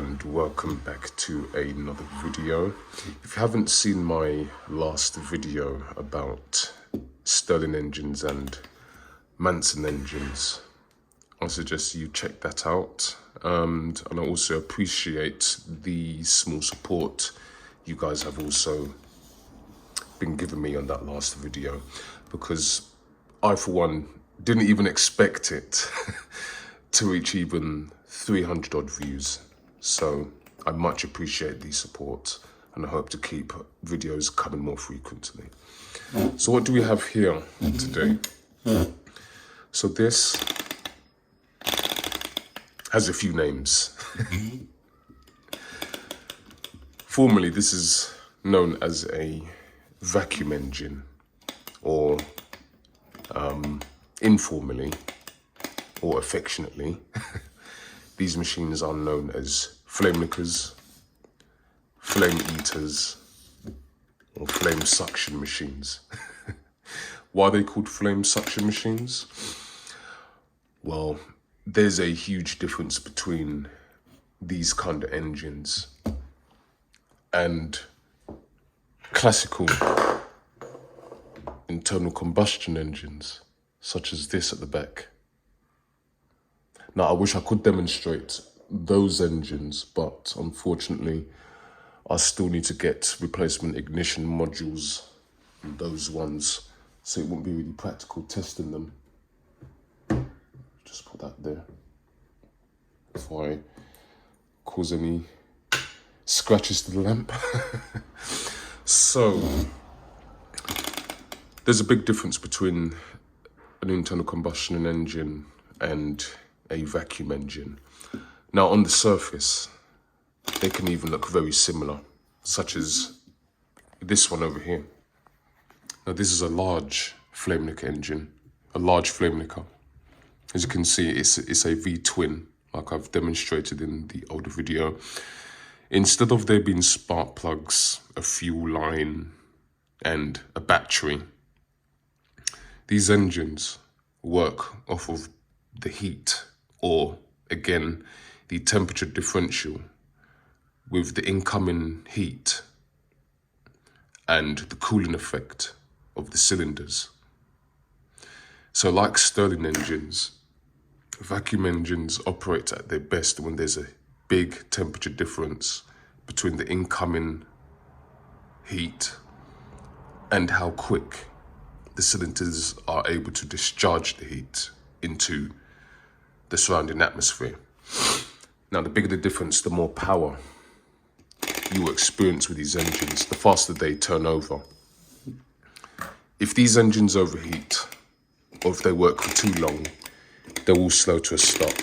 and welcome back to another video. If you haven't seen my last video about Stirling engines and Manson engines, I suggest you check that out, and I also appreciate the small support you guys have also been giving me on that last video, because I for one didn't even expect it to reach even 300 odd views. So I much appreciate the support and I hope to keep videos coming more frequently. So what do we have here today? So this has a few names. Formerly, this is known as a vacuum engine, or informally or affectionately, these machines are known as flame lickers, flame eaters, or flame suction machines. Why are they called flame suction machines? Well, there's a huge difference between these kind of engines and classical internal combustion engines, such as this at the back. Now, I wish I could demonstrate those engines, but unfortunately, I still need to get replacement ignition modules on those ones, so it won't be really practical testing them. Just put that there before I cause any scratches to the lamp. So, there's a big difference between an internal combustion engine and a vacuum engine. Now, on the surface, they can even look very similar, such as this one over here. Now, this is a large flame licker engine, a large flame licker. As you can see, it's a V-twin, like I've demonstrated in the older video. Instead of there being spark plugs, a fuel line, and a battery, these engines work off of the heat, or again, the temperature differential with the incoming heat and the cooling effect of the cylinders. So like Stirling engines, vacuum engines operate at their best when there's a big temperature difference between the incoming heat and how quick the cylinders are able to discharge the heat into the surrounding atmosphere. Now, the bigger the difference, the more power you will experience with these engines, the faster they turn over. If these engines overheat, or if they work for too long, they will slow to a stop.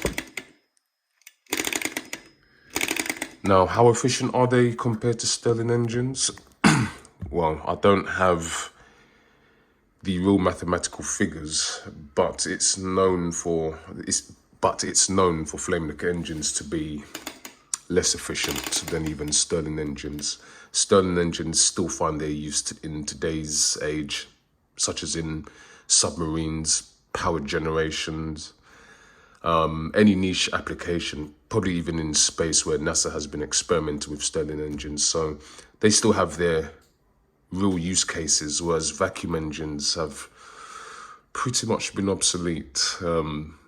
Now, how efficient are they compared to Stirling engines? Well, I don't have the real mathematical figures, but it's known for flame licker engines to be less efficient than even Stirling engines. Stirling engines still find their use in today's age, such as in submarines, power generations, any niche application, probably even in space where NASA has been experimenting with Stirling engines. So they still have their real use cases, whereas vacuum engines have pretty much been obsolete.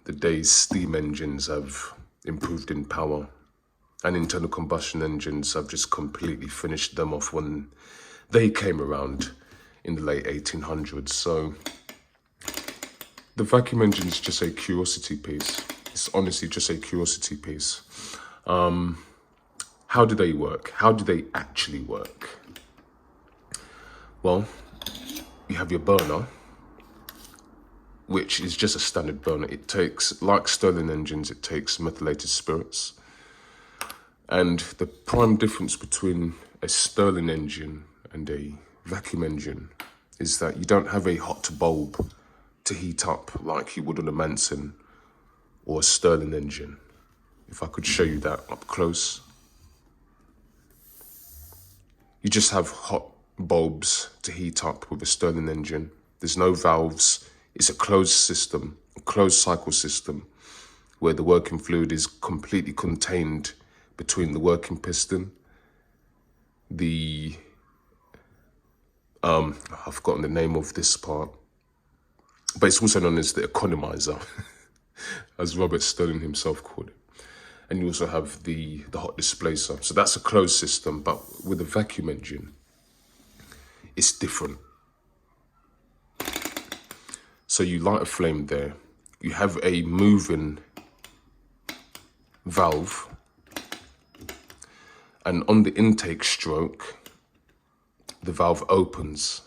The days steam engines have improved in power, and internal combustion engines have just completely finished them off when they came around in the late 1800s. So the vacuum engine is just a curiosity piece. It's honestly just a curiosity piece. How do they work? How do they actually work? Well, you have your burner, which is just a standard burner. It takes, like Stirling engines, it takes methylated spirits. And the prime difference between a Stirling engine and a vacuum engine is that you don't have a hot bulb to heat up like you would on a Manson or a Stirling engine. If I could show you that up close. You just have hot bulbs to heat up with a Stirling engine. There's no valves. It's a closed system, a closed cycle system, where the working fluid is completely contained between the working piston, I've forgotten the name of this part, but it's also known as the economizer, as Robert Stirling himself called it. And you also have the hot displacer. So that's a closed system, but with a vacuum engine, it's different. So you light a flame there, you have a moving valve, and on the intake stroke, the valve opens.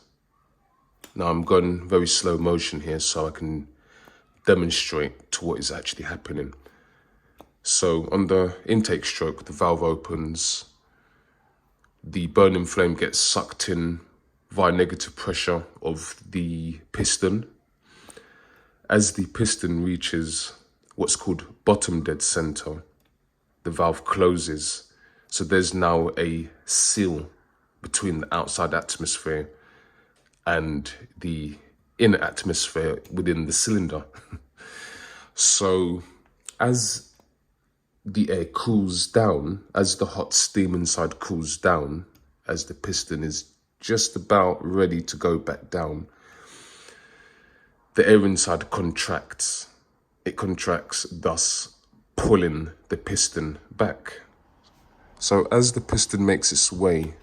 Now I'm going very slow motion here so I can demonstrate to what is actually happening. So on the intake stroke, the valve opens, the burning flame gets sucked in via negative pressure of the piston. As the piston reaches what's called bottom dead center, the valve closes. So there's now a seal between the outside atmosphere and the inner atmosphere within the cylinder. So as the air cools down, as the hot steam inside cools down, as the piston is just about ready to go back down, the air inside contracts. It contracts, thus pulling the piston back. So as the piston makes its way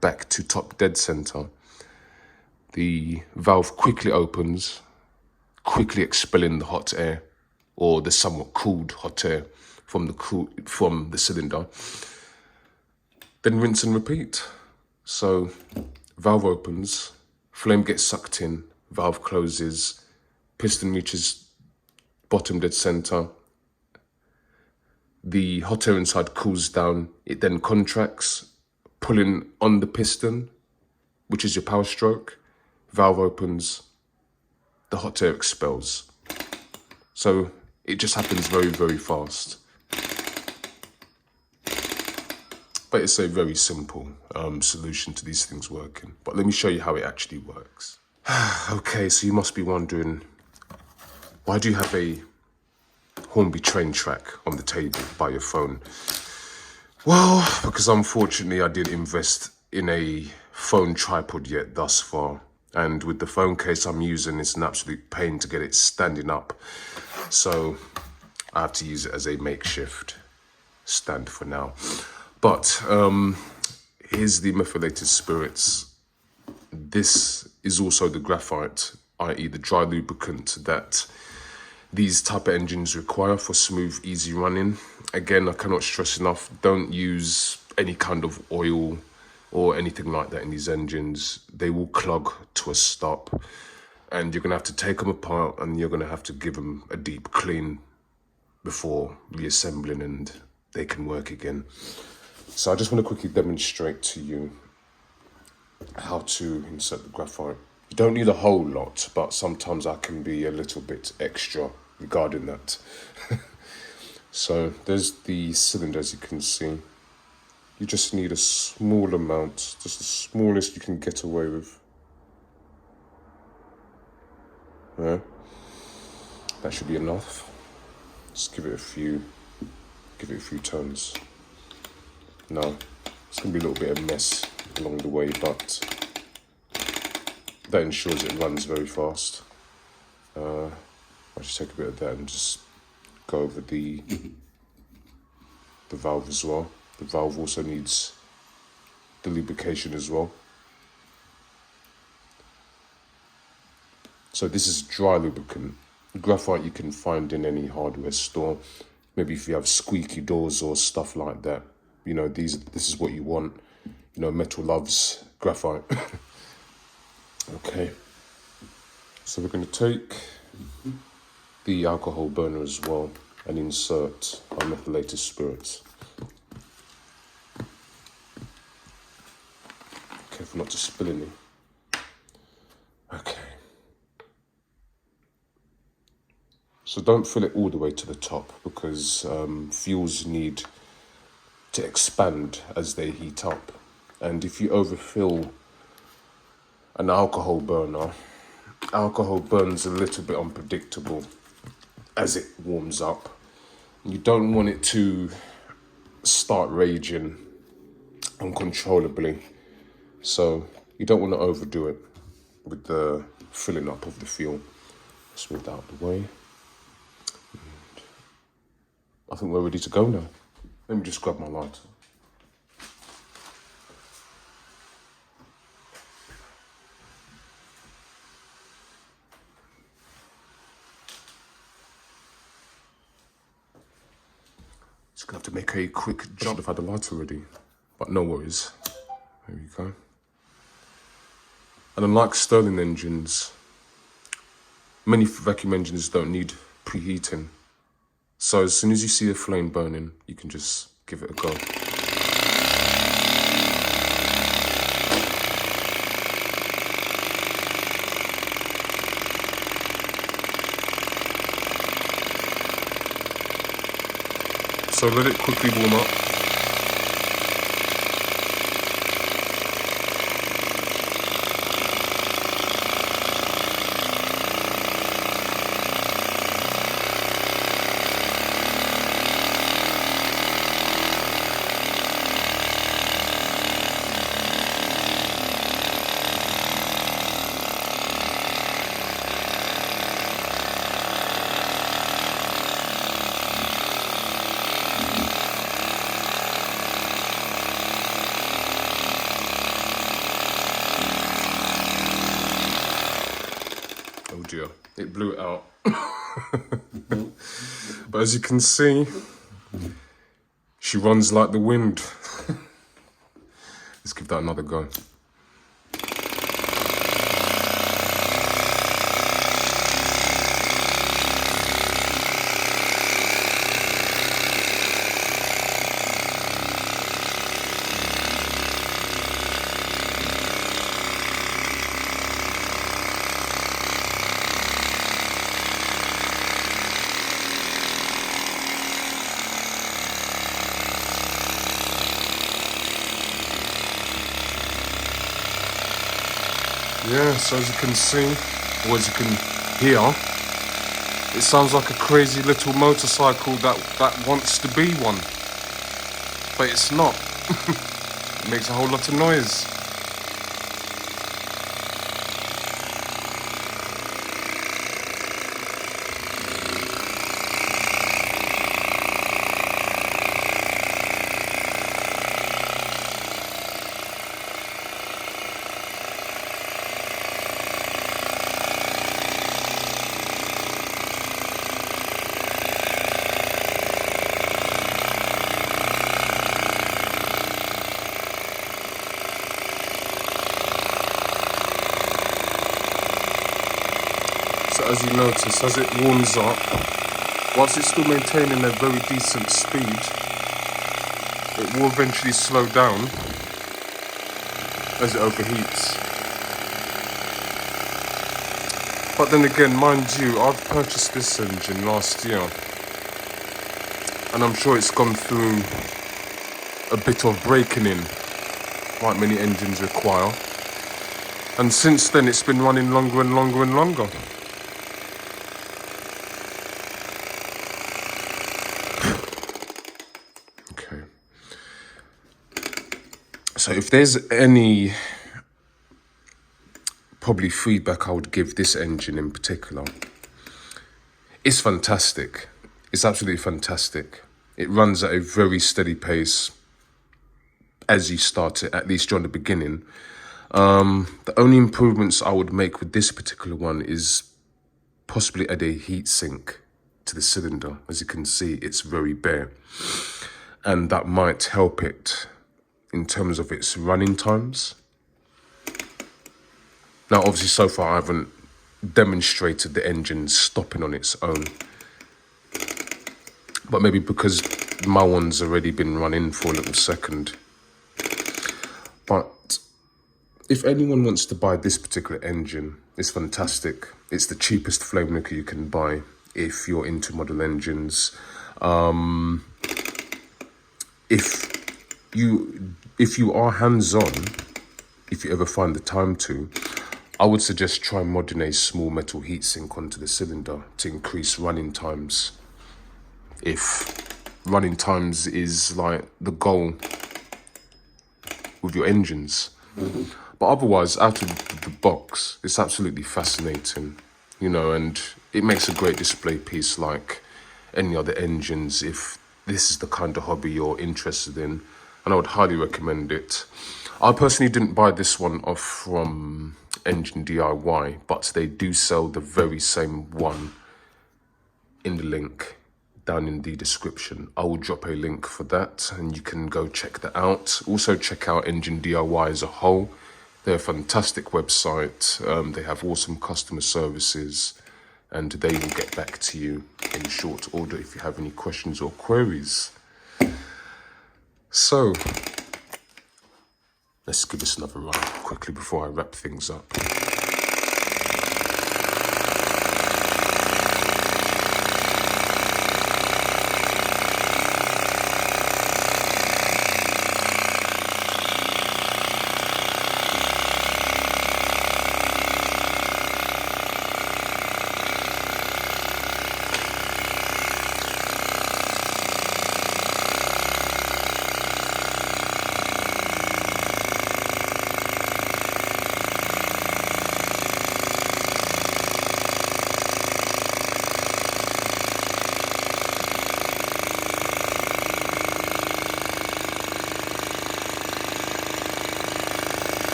back to top dead center, the valve quickly opens, quickly expelling the hot air, or the somewhat cooled hot air from the cylinder. Then rinse and repeat. So valve opens, flame gets sucked in, valve closes, piston reaches bottom dead center, the hot air inside cools down, it then contracts, pulling on the piston, which is your power stroke, valve opens, the hot air expels. So it just happens very, very fast. But it's a very simple solution to these things working. But let me show you how it actually works. Okay, so you must be wondering, why do you have a Hornby train track on the table by your phone? Well, because unfortunately I didn't invest in a phone tripod yet thus far. And with the phone case I'm using, it's an absolute pain to get it standing up. So I have to use it as a makeshift stand for now. But here's the methylated spirits. This is also the graphite, i.e. the dry lubricant that these type of engines require for smooth, easy running. Again, I cannot stress enough, don't use any kind of oil or anything like that in these engines. They will clog to a stop, and you're gonna have to take them apart and you're gonna have to give them a deep clean before reassembling and they can work again. So I just want to quickly demonstrate to you how to insert the graphite. You don't need a whole lot, but sometimes I can be a little bit extra regarding that. So there's the cylinder, as you can see. You just need a small amount, just the smallest you can get away with. Yeah, that should be enough. Just give it a few turns. Now, it's going to be a little bit of a mess along the way, but that ensures it runs very fast. I'll just take a bit of that and just go over the valve as well. The valve also needs the lubrication as well. So this is dry lubricant. Graphite you can find in any hardware store. Maybe if you have squeaky doors or stuff like that. You know, this is what you want. You know, metal loves graphite. Okay. So we're going to take the alcohol burner as well and insert our methylated spirits. Careful not to spill any. Okay. So don't fill it all the way to the top because fuels need to expand as they heat up. And if you overfill an alcohol burner, alcohol burns a little bit unpredictable as it warms up. You don't want it to start raging uncontrollably. So you don't want to overdo it with the filling up of the fuel. Let's move that out of the way. And I think we're ready to go now. Let me just grab my lighter. Just gonna have to make a quick jump. I've had the lighter ready, but no worries. There we go. And unlike Stirling engines, many vacuum engines don't need preheating. So as soon as you see a flame burning, you can just give it a go. So let it quickly warm up. Oh dear, it blew it out. But as you can see, she runs like the wind. Let's give that another go. Yeah, so as you can see, or as you can hear, it sounds like a crazy little motorcycle that wants to be one. But it's not. It makes a whole lot of noise. So as you notice, as it warms up, whilst it's still maintaining a very decent speed, it will eventually slow down as it overheats. But then again, mind you, I've purchased this engine last year, and I'm sure it's gone through a bit of breaking in, like many engines require. And since then, it's been running longer and longer and longer. Okay. So if there's any probably feedback I would give this engine in particular, it's fantastic. It's absolutely fantastic. It runs at a very steady pace as you start it, at least during the beginning. The only improvements I would make with this particular one is possibly add a heat sink to the cylinder. As you can see, it's very bare, and that might help it in terms of its running times. Now, obviously, so far I haven't demonstrated the engine stopping on its own, but maybe because my one's already been running for a little second. But if anyone wants to buy this particular engine, it's fantastic. It's the cheapest flame liquor you can buy if you're into model engines. If you are hands-on, if you ever find the time to, I would suggest try modding a small metal heatsink onto the cylinder to increase running times if running times is like the goal with your engines. But otherwise, out of the box, it's absolutely fascinating, you know, and it makes a great display piece like any other engines if this is the kind of hobby you're interested in, and I would highly recommend it. I personally didn't buy this one off from Engine DIY, but they do sell the very same one in the link down in the description. I will drop a link for that and you can go check that out. Also check out Engine DIY as a whole. They're a fantastic website. They have awesome customer services and they will get back to you in short order if you have any questions or queries. So let's give this another run quickly before I wrap things up.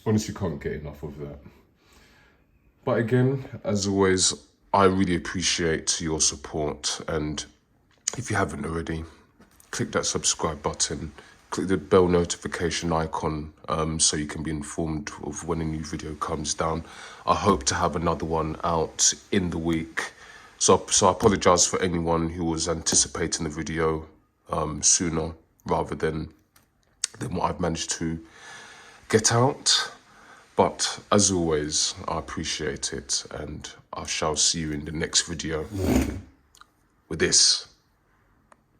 Honestly, can't get enough of that. But again, as always, I really appreciate your support. And if you haven't already, click that subscribe button, click the bell notification icon so you can be informed of when a new video comes down. I hope to have another one out in the week. So I apologize for anyone who was anticipating the video sooner rather than what I've managed to get out. But as always, I appreciate it and I shall see you in the next video with this.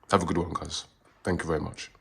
Have a good one, guys. Thank you very much.